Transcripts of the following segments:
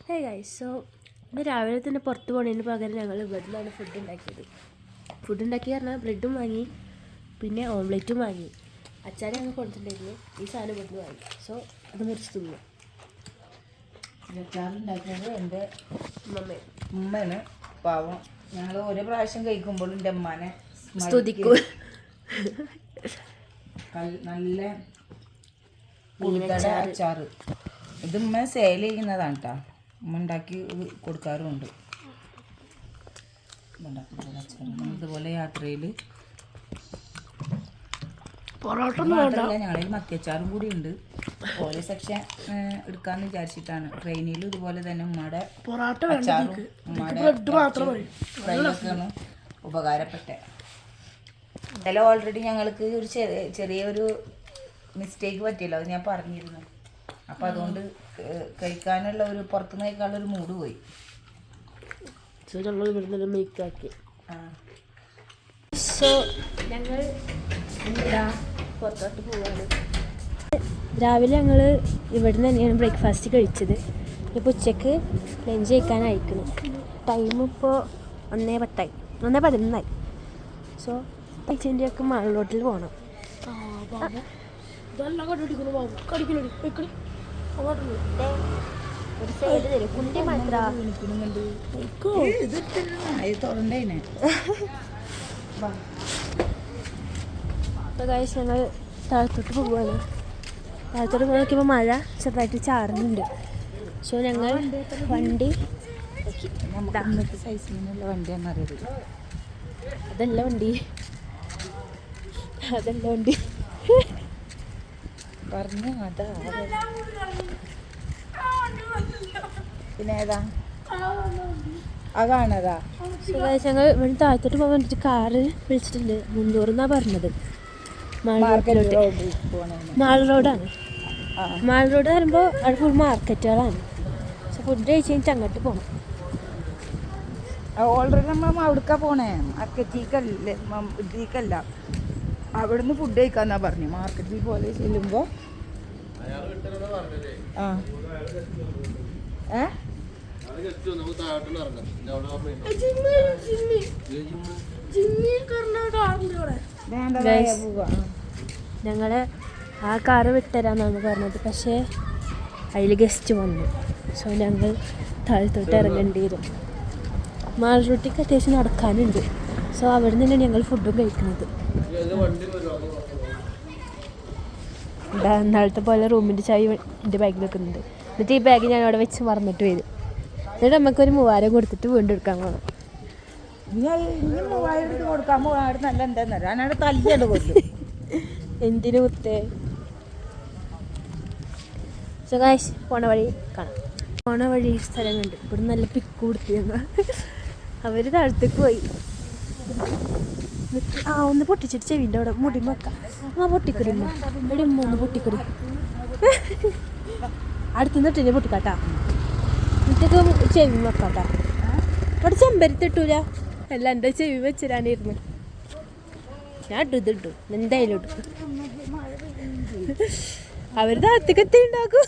Hey guys, so ഇന്ന് രാവിലെ തന്നെ പുറത്ത് പോകുന്നതിന് പകരം ഞങ്ങൾ ഇവിടെ നിന്നാണ് ഫുഡ് ഉണ്ടാക്കി പറഞ്ഞാൽ ബ്രെഡും വാങ്ങി, പിന്നെ ഓംലെറ്റും വാങ്ങി. അച്ചാർ ഞങ്ങൾ കൊടുത്തിട്ടുണ്ടായിരുന്നു. ഈ സാധനം ഇവിടുന്ന് വാങ്ങി. സോ അത് മുറിച്ച് തിന്നു. അച്ചാറുണ്ടാക്കിയത് എൻ്റെ ഉമ്മയാണ്. പാവം. ഞങ്ങൾ ഒരു പ്രാവശ്യം കഴിക്കുമ്പോൾ എൻ്റെ അമ്മാനെ സ്തുതിക്കും. നല്ല അച്ചാറ് ഇത് ഉമ്മ സെയിൽ ചെയ്യുന്നതാണ് കേട്ടോ. ഉമ്മ ഉണ്ടാക്കി കൊടുക്കാറുമുണ്ട്. ഇതുപോലെ യാത്രയിൽ മാത്രമല്ല ഞങ്ങളിൽ മത്തിയച്ചാറും കൂടി ഉണ്ട്. ഓരോ സെക്ഷൻ എടുക്കാമെന്ന് വിചാരിച്ചിട്ടാണ്. ട്രെയിനിലും ഇതുപോലെ തന്നെ ഉമ്മയുടെ അച്ചാറും ഉമ്മയുടെ ഫ്രൈയൊക്കെയാണ് ഉപകാരപ്പെട്ടത്. ഇന്നലെ ഓൾറെഡി ഞങ്ങൾക്ക് ഒരു ചെറിയൊരു മിസ്റ്റേക്ക് പറ്റിയല്ലോ, അത് ഞാൻ പറഞ്ഞിരുന്നു. അപ്പം അതുകൊണ്ട് കഴിക്കാനുള്ള ഒരു പുറത്തുനിന്ന് കഴിക്കാനുള്ള ഒരു മൂഡ് പോയി. സോ ഞങ്ങൾ ഇവിടുന്ന് മേക്കാക്കി. സോ ഞങ്ങൾ എന്താ പുറത്തോട്ട് പോവാണ്. രാവിലെ ഞങ്ങൾ ഇവിടുന്ന് തന്നെയാണ് ബ്രേക്ക്ഫാസ്റ്റ് കഴിച്ചത്. ഇപ്പോൾ ഉച്ചയ്ക്ക് ലഞ്ച് കഴിക്കാനായിരിക്കുന്നു. ടൈം ഇപ്പോൾ 1:10 1:11. സോ കഴിച്ചതിൻ്റെയൊക്കെ മാളിലോട്ടിൽ പോകണം. ഒരു സൈഡ് തരും കുണ്ടി മാത്രം. ഞങ്ങൾ താഴത്തോട്ട് പോവുകയാണ്. താഴത്തോട്ട് പോയി നോക്കിയപ്പോൾ മഴ ചെറുതായിട്ട് ചാറുന്നുണ്ട്. സോ ഞങ്ങൾ വണ്ടി അതല്ല വണ്ടി പറഞ്ഞു. അതാ പിന്നെ ഏതാ അതാണതാ. ഞങ്ങൾ ഇവിടെ താഴത്തോട്ട് പോകാൻ വേണ്ടിയിട്ട് കാറ് വിളിച്ചിട്ടുണ്ട്. 300 എന്നാണ് പറഞ്ഞത്. മാൾ റോഡാണ്. മാൾ റോഡ് വരുമ്പോൾ അവിടെ ഫുൾ മാർക്കറ്റുകളാണ്. പക്ഷെ ഫുഡ് കഴിച്ച് കഴിഞ്ഞിട്ട് അങ്ങോട്ട് പോകണം. ഓൾറെഡി നമ്മൾ അവിടേക്കാണ് പോണേ, മാർക്കറ്റിലേക്കല്ല. അവിടുന്ന് ഫുഡ് കഴിക്കാന്നാ പറഞ്ഞു. മാർക്കറ്റിൽ പോലെ ചെല്ലുമ്പോൾ ഞങ്ങള് ആ കാറ് വിട്ടുതരാന്നാണ് പറഞ്ഞത്. പക്ഷേ അതിൽ ഗസ്റ്റ് വന്നു. സോ ഞങ്ങൾ താഴത്തോട്ട് ഇറങ്ങേണ്ടി വരും. മാൾ റൂട്ടിക്ക് അത്യാവശ്യം നടക്കാനുണ്ട്. സോ അവിടെ നിന്നാണ് ഞങ്ങൾ ഫുഡും കഴിക്കുന്നത്. നാളത്തെ പോലെ റൂമിൻ്റെ ചായ എൻ്റെ ബാഗിൽ വെക്കുന്നുണ്ട്. എന്നിട്ട് ഈ ബാഗ് ഞാൻ അവിടെ വെച്ച് മറന്നിട്ട് വരും. എന്നിട്ട് നമുക്കൊരു 3000 കൊടുത്തിട്ട് വീണ്ടും എടുക്കാൻ പോകണം. 3000 കൊടുക്കാൻ പോകാൻ നല്ല എന്താന്ന് ഞാനവിടെ തല്ലിയാണ് കൊല്ലും. എന്തിനു കുത്തേ. സോ ഗൈസ്, പോണ വഴി കാണാം. പോണ വഴി സ്ഥലങ്ങളുണ്ട്. ഇവിടെ നല്ല പിക്ക് കൊടുത്തിരുന്ന അവർ താഴത്തേക്ക് പോയി. ഒന്ന് പൊട്ടിച്ചിട്ട് ചെവിൻ്റെ അവിടെ മുടി വെക്കാം. പൊട്ടിക്കുടി ഇവിടെ ഒന്ന് പൊട്ടിക്കുടി. അടുത്തുനിന്ന് ഇട്ടിനെ പൊട്ടിക്കാട്ടാ. എന്നിട്ടൊക്കെ ചെവി വെക്കാട്ടാ. അവിടെ ചെമ്പരത്തിട്ടൂല. അല്ല, എൻ്റെ ചെവി വെച്ചിരാണിരുന്നു. ഞാൻ ഇട്ടു എന്തായാലും ഇട്ടു. അവർ താഴത്തേക്ക് എത്തിണ്ടാക്കും.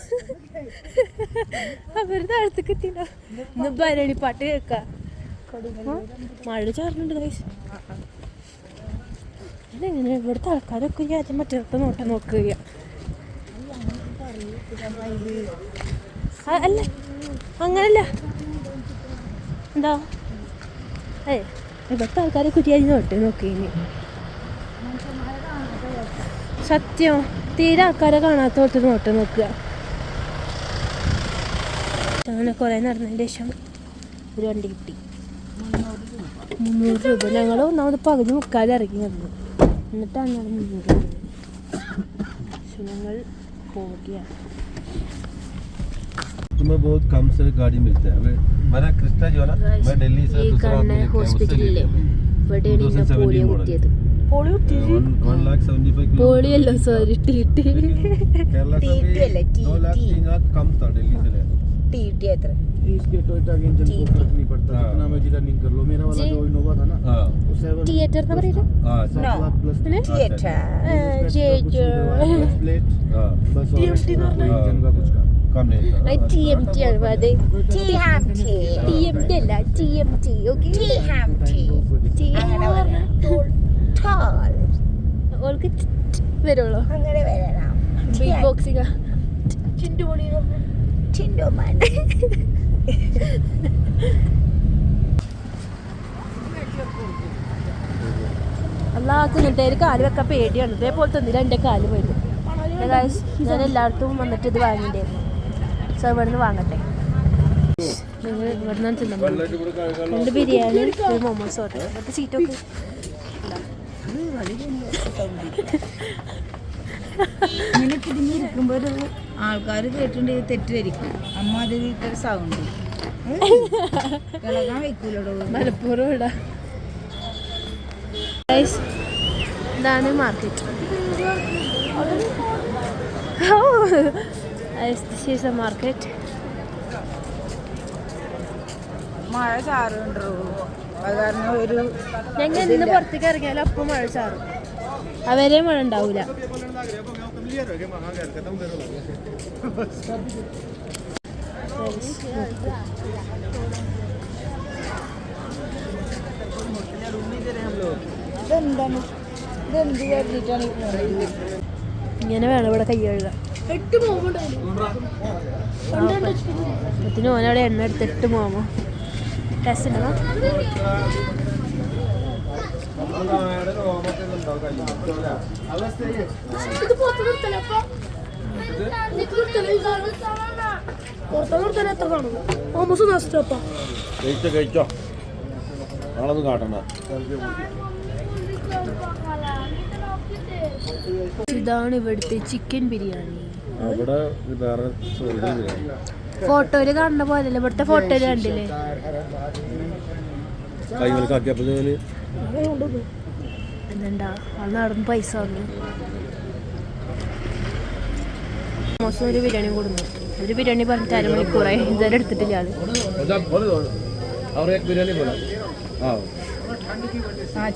ഇന്ന് ഭരണിപ്പാട്ട് കേൾക്കാം. മഴ ചാറുന്നുണ്ട് ഗൈസ്. അതെങ്ങനെ ഇവിടുത്തെ ആൾക്കാരൊക്കെ ആദ്യം മറ്റൊക്കെ നോക്കുക. അല്ല, അങ്ങനല്ല. എന്താ ഇവിടുത്തെ ആൾക്കാരെ കുറ്റിയായി നോക്കി. സത്യം, തീരെ ആൾക്കാരെ കാണാത്തോട്ട് നോക്കുക. അങ്ങനെ കുറേ നടന്നതിന് ശേഷം ഒരു വണ്ടി കിട്ടി. 300 രൂപ. ഞങ്ങൾ ഒന്നാമത് പകുതി മുക്കാലും ഇറങ്ങി വന്നു. എന്നിട്ടാണ് 300 രൂപ. ഞങ്ങൾ പോവുകയാണ്. तुम्हें बहुत कम से गाड़ी मिलता है. मेरा क्रिस्टा जो है ना, मैं दिल्ली से दूसरा आदमी लेके ഹോസ്പിറ്റലിലെ ഇവിടെയാണ് ഇന്ന പോളിയോ കുത്തിയത്. 1,75,000 പോളിയല്ലോ, സോറി, ടി केरला से भी 2,03,000 कम था दिल्ली से लेना. टीटी एत्र इसके टोयोटा के इंजन को फर्क नहीं पड़ता. कितना में रनिंग कर लो. मेरा वाला जो इनोवा था ना, वो 7 തിയേറ്റർ എന്ന് പറയുന്നത്. हां, 7 लाख प्लस തിയേറ്റർ प्लेट. बस और इंजन का कुछ काम. TMT ആണ് അതെ TMT അല്ല TMT ഓക്കെ ഓൾക്ക് വരുള്ളൂ അങ്ങനെ വരണം. ബിഗ് ബോക്സിംഗ് ചിൻഡോമാൻ. അല്ലാത്ത ഇങ്ങനത്തെ ഒരു കാല് വെക്കാൻ പേടിയാണ്. ഇതേപോലെ തന്നില്ല എൻ്റെ കാല് വരും. ഞാൻ എല്ലായിടത്തും വന്നിട്ട് ഇത് വാങ്ങിണ്ടായിരുന്നു. സോ ഇവിടെ നിന്ന് വാങ്ങട്ടെ. ഇവിടെ നിന്ന് തിന്നാൻ 2 ബിരിയാണി 1 മൊമോസ് ഓർഡർ. ഇവിടുത്തെ സീറ്റൊക്കെ ഇങ്ങനെ തിരിഞ്ഞിരിക്കുമ്പോൾ ഒരു ആൾക്കാർ കേട്ടിട്ടുണ്ട് തെറ്റിദ്ധരിക്കും. അമ്മ അതിൽ സൗണ്ട് ഇളകാൻ വെക്കൂലോ. മലപ്പുറം ഇടാ. ഇതാണ് മാർക്കറ്റ്. മാർക്കറ്റ് മഴ ചാറുണ്ടോ? അത് കാരണം ഒരു ഞങ്ങൾ ഇന്ന് പുറത്തേക്ക് ഇറങ്ങിയാലും അപ്പം മഴ ചാറും. അവരെ മഴ ഉണ്ടാവൂല. ഇതെന്താണ്? ഇതെന്ത് കരുതിയിട്ടാണ് ഈ പോകുന്നത്? ഇങ്ങനെ വേണം ഇവിടെ കൈ കഴുകാൻ. ഓനവിടെ എണ്ണ എടുത്ത് 8 മോമോ ടെസ്റ്റ് ഉണ്ടോ? കഴിച്ചോ നാളൊന്നും കാട്ടണ്ട. ഇതാണ് ഇവിടുത്തെ ചിക്കൻ ബിരിയാണി. അവിടെ വേറെ ഫോട്ടോയില് കാണുന്ന പോലെയല്ല. ഇവിടുത്തെ ഫോട്ടോയില് കണ്ടില്ലേ? കൈകൾക്കാക്കിയപ്പോ എന്താ അത് നടന്ന് പൈസ വന്നു. മോശം ഒരു ബിരിയാണി കൊടുന്നു. ഒരു ബിരിയാണി പറഞ്ഞിട്ട് 1/2 മണിക്കൂറായി. ഇതുവരെ എടുത്തിട്ടില്ല ആള്.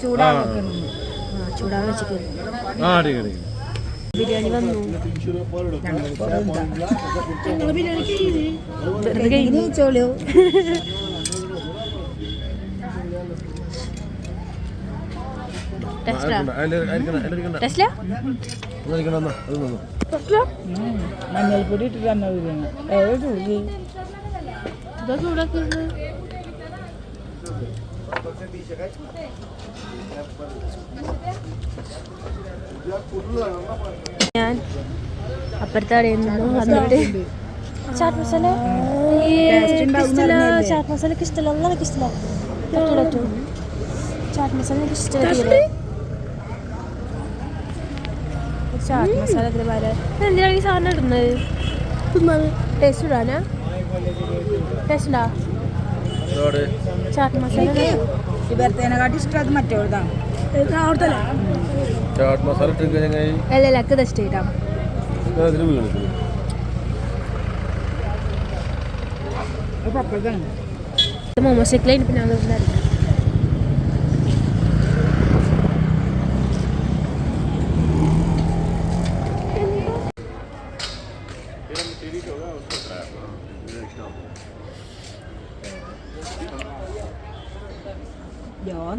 ചൂടാൻ വെച്ചിട്ട് ബിരിയാണി വന്നു. ചോളൂ മഞ്ഞൾപ്പൊടി ഇട്ടിട്ട് തന്നെ ബിരിയാണി. ഞാൻ അപ്പുറത്തെ കടയിൽ നിന്നും വന്നിട്ട് ചാറ്റ് മസാല ചാറ്റ് മസാലക്ക് ഇഷ്ടമല്ല. എനിക്ക് ഇഷ്ടമല്ല ചാറ്റ് മസാല. എനിക്ക് ഇഷ്ടമല്ല ചാറ്റ് മസാല. എന്തിനാണ് ഈ സാധനം ഇടുന്നത്? ടേസ്റ്റ് ഇടാനാ? ടേസ്റ്റ് ഉണ്ടാ ചാറ്റ് മസാല? ഇവരത്തേനെക്കാട്ടി ഇഷ്ടം അത് മറ്റോടാണ്. അല്ലല്ല ഒക്കെ ടെസ്റ്റ് ചെയ്താ മോമോസിക്കലായി. പിന്നെ അറിയാം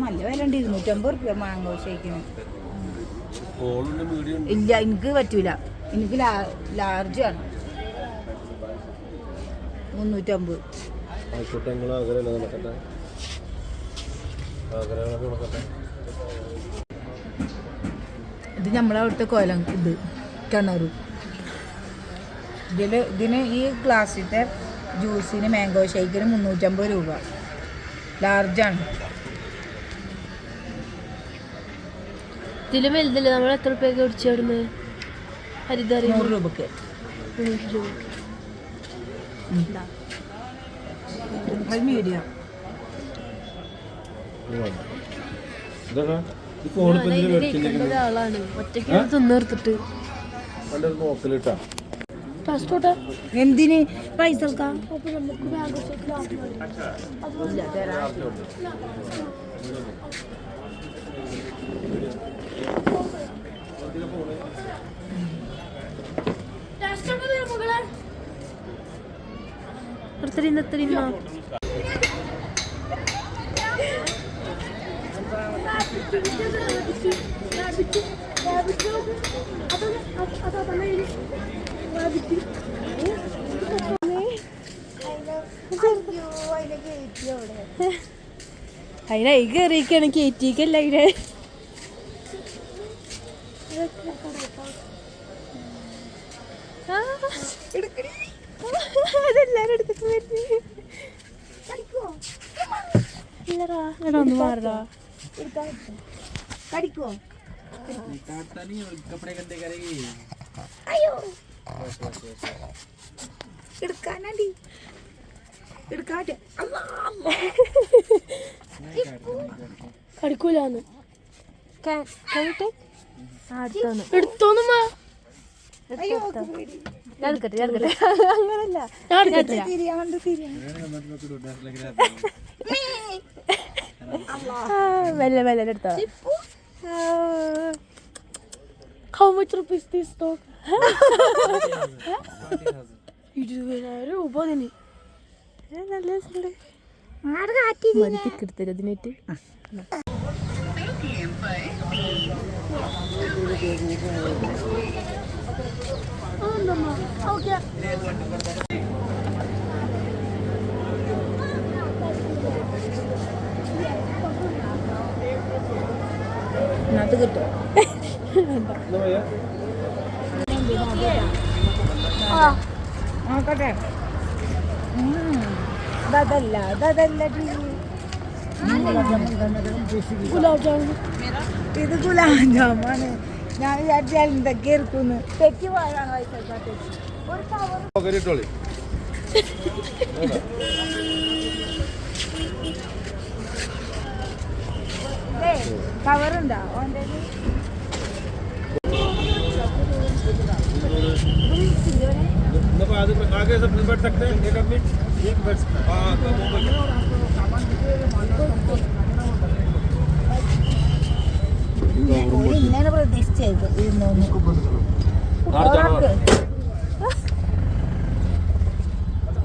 നല്ല വില ഉണ്ട്. 250 റുപ്യ മാങ്ങോ ഷേക്കിന്. ഇല്ല എനിക്ക് പറ്റൂല. എനിക്ക് ലാർജ് ആണ് 350. ഇത് നമ്മളവിടുത്തെ കൊലം. ഇത് കിണറ്. ഇതിന് ഈ ഗ്ലാസ്സിത്തെ ജ്യൂസിന് മാംഗോ ഷേക്കിന് 350 രൂപ. ലാർജാണ്. ഇതിലും വലുതല്ലേ? നമ്മൾ എത്ര രൂപയ്ക്ക് കുടിച്ചിടുന്നത്? ഹരിതറി 100 രൂപക്ക്. മീഡിയം ആളാണ് ഒറ്റയ്ക്ക് തിന്നെടുത്തിട്ട്. എന്തിന് പൈസ എടുത്തിരിമ്മ അതിനായി കയറിയൊക്കെയാണ് കയറ്റിക്കല്ല അതിനെ അതെല്ലാരും എടുത്തിട്ട് ഇല്ലടാ എടാ ഒന്ന് മാറടാ കടിക്കോ कपड़े गंदे करेगी അയ്യോ എടുക്കാനടി എടുക്കാട്ടെ കടിക്കൂലെടുത്തോന്ന് അങ്ങനല്ല മെല്ലെ മെല്ലെ എടുത്തോ. How much rupees this dog? 20,000 രൂപ അതിന്. നല്ല രസമുണ്ട്. മതിക്കെടുത്തരും അതിനായിട്ട്. അത് കിട്ടും നോക്കട്ടെ അതല്ല ഗുലാബ് ജാമുൻ ഇത് ഗുലാബ് ജാമാണ്. ഞാൻ വിചാരിച്ചാൽ എന്തൊക്കെ ഇരിക്കുന്നു തെറ്റി പോയാണ് കവറുണ്ടോ ഓൻ്റെ आगे से बैठ सकते हैं एक आदमी एक बैठ सकता है हाँ ഇങ്ങനെ പ്രതീക്ഷിച്ചത്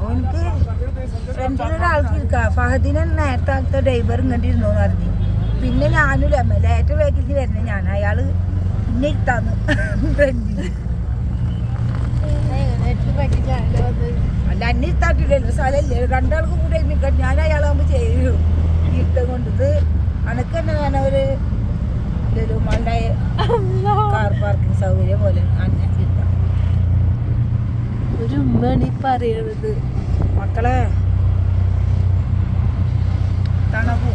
ഓനക്ക് ഫ്രണ്ടിലൊരാൾക്ക് ഇരിക്കാം. ഫഹദിനെ നേരത്തെ ആൾത്തെ ഡ്രൈവർ ഇങ്ങോട്ട് ഇരുന്നോന്ന് പറഞ്ഞു. പിന്നെ ഞാനും ലേറ്റ് വേക്കിൽ വരുന്നത് ഞാൻ അയാള് പിന്നെ ഇരുത്താന്ന് ഫ്രണ്ടിൽ അല്ല അന്നെ ഇരുത്താട്ടില്ലല്ലോ സ്ഥലമില്ലേ രണ്ടാൾക്ക് കൂടെ നിൽക്കാൻ ഞാൻ അയാളാകുമ്പോൾ ചെയ്യൂ ഇരുത്തം കൊണ്ടത് അനക്ക് തന്നെ വേണം ഒരു ലുലുമാളുടെ കാർ പാർക്കിംഗ് സൗകര്യം പോലെ അന്നെ ഇരുത്താം. ഒരു ഉമ്മയാണ് പറയണത്. മക്കളെ തണുപ്പ്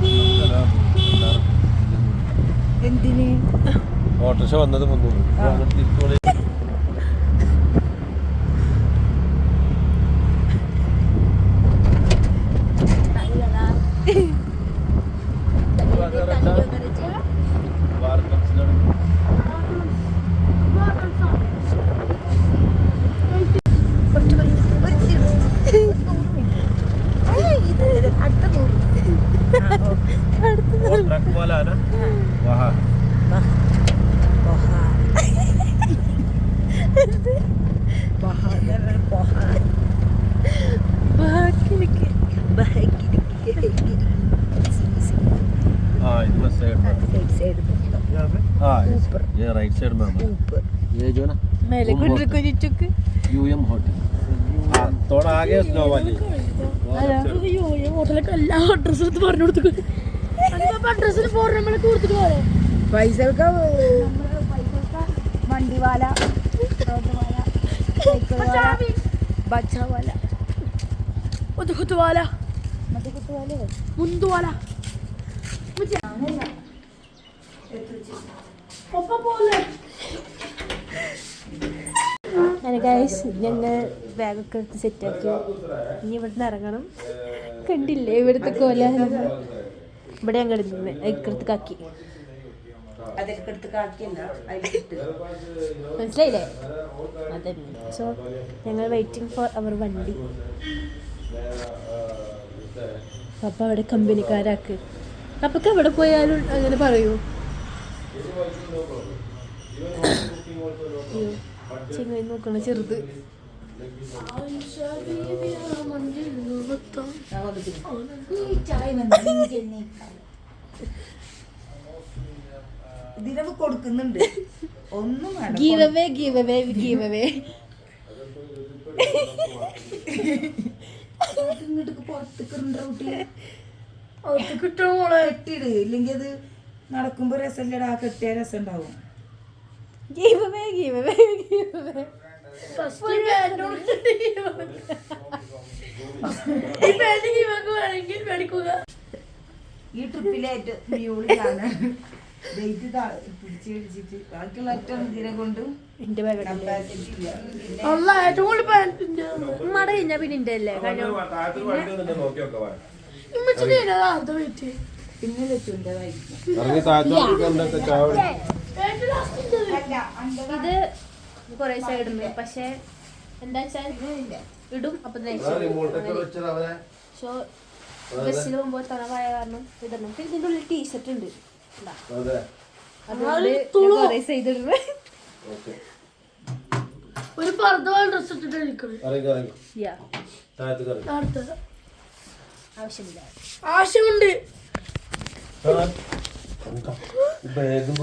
എന്തിന് ഓട്ടോറിക്ഷ വന്നത് 300 ट्रक वाला है ना वहाँ हाँ इतना साइड में यहाँ पे हाँ ये राइट साइड में ये जो ना यूएम होटल हाँ थोड़ा आगे स्नो वाली ഹോട്ടലൊക്കെ എല്ലാ അഡ്രസ്സും എടുത്ത് പറഞ്ഞു കൊടുത്തു. അഡ്രസ്സിന് ഫോൺ നമ്മളൊക്കെ കൊടുത്തിട്ട് പോലെ പൈസ വണ്ടി വാല ബച്ചാ വാല ഒതുക്കുത്ത് വാല മുന്തു വാല അങ്ങനെ ഗൈസ് ഞങ്ങൾ ബാഗൊക്കെ എടുത്ത് സെറ്റാക്കി. ഇനി ഇവിടുന്ന് ഇറങ്ങണം. കണ്ടില്ലേ ഇവിടുത്തെ കോല ഇവിടെ ഞാൻ കിടന്നത് ഇക്കടുത്തേക്കാക്കി. മനസ്സിലായില്ലേ? അതന്നെ. സോ ഞങ്ങൾ വെയിറ്റിംഗ് ഫോർ അവർ വണ്ടി. പപ്പ അവിടെ കമ്പനിക്കാരാക്ക്. പപ്പക്ക് എവിടെ പോയാലും അങ്ങനെ പറയൂ. ചെങ്ങായി നോക്കണ ചെറുത് ഇതിനവ് കൊടുക്കുന്നുണ്ട് ഒന്നും വേണ്ട. Give away give away give away. ഇങ്ങോട്ട് പുറത്തേക്ക് കെട്ടിട്, ഇല്ലെങ്കിൽ അത് നടക്കുമ്പോ രസമില്ലടാ. കെട്ടിയ രസം ഉണ്ടാവും. Give away give away give away. ഈ ട്രിപ്പിലായിട്ട് മ്യൂളിലാണ് ഡേറ്റ് പിടിച്ച് പിടിച്ചിട്ട് ബാക്കിയുള്ള ഏറ്റവും ഇതിനെ കൊണ്ടും എന്റെ ബാഗില്ല ഇല്ല. മട കഴിഞ്ഞാ പിന്നെ എന്റെ അല്ലേ പിന്നെ ലച്ചുവിൻ്റെതായിരിക്കും. ഇറങ്ങി താഴത്തോട്ട് എന്തൊക്കെ ചാവടി. ഇത് കൊറേ സൈഡുണ്ട്, പക്ഷെ എന്താ വെച്ചാൽ ഇടും അപ്പൊ ഷോ ബസ്സിൽ പോകുമ്പോ തണവായ കാരണം ഇടണം. പിന്നെ ഇതിന്റെ ഉള്ളിൽ ടീഷർട്ട് ഉണ്ട്, അതെ അതുകൊണ്ട് കൊറേ സൈഡ് ഇടുന്നത്. ഒരു പർദ്ദ ഡ്രസ് ഇട്ടിട്ട് ഇരിക്കണം. ഇറങ്ങി ഇറങ്ങി യാ താഴത്തേക്ക് ഇറങ്ങി. അടുത്തത് ആവശ്യമില്ല. ആവശ്യമുണ്ട്. ബാഗും